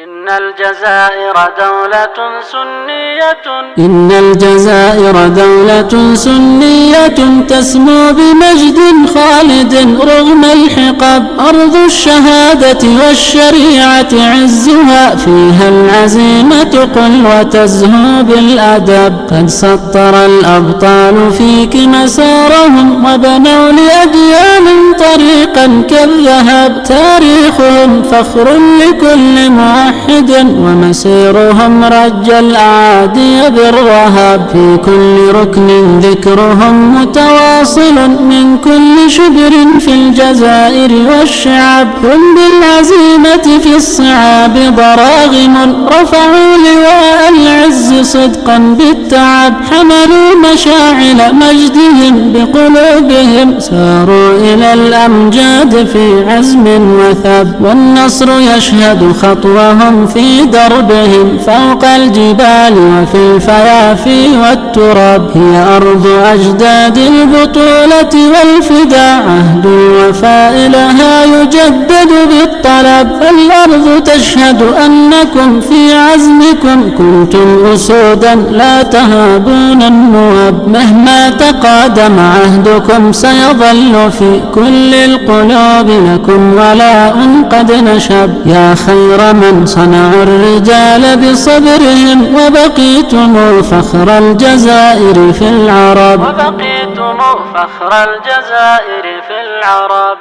إن الجزائر دولة سنية إن الجزائر دولة سنية تسمو بمجد خالد رغم الحقب، أرض الشهادة والشريعة عزها، فيها العزيمة قل وتزهو بالأدب. قد سطر الأبطال فيك مسارهم وبنوا لأجيال طريقا كالذهب، تاريخهم فخر لكل موحد ومسيرهم رج الأعادي بالرهب، في كل ركن ذكرهم متواصل من كل شبر في الجزائر والشعب، هم بالعزيمة في الصعاب ضراغم، رفعوا لواء العز صدقا بالتعب، حملوا مشاعل مجدهم بقلوبهم، ساروا إلى الأمجاد في عزم وثب، والنصر يشهد خطوهم في دربهم فوق الجبال وفي الفيافي والتراب، هي أرض أجداد البطولة والفداء، عهد الوفاء لها يجدد بالطلب، فالأرض تشهد أنكم في عزمكم كنتم أسودا لا تهابون النواب، مهما تقادم عهدكم سيظل في كل القلوب لكم ولاء قد نشب، يا خير من صنعوا الرجال بصبرهم، وبقيتم فخر الجزائر في العرب، وبقيتم فخر الجزائر في العرب.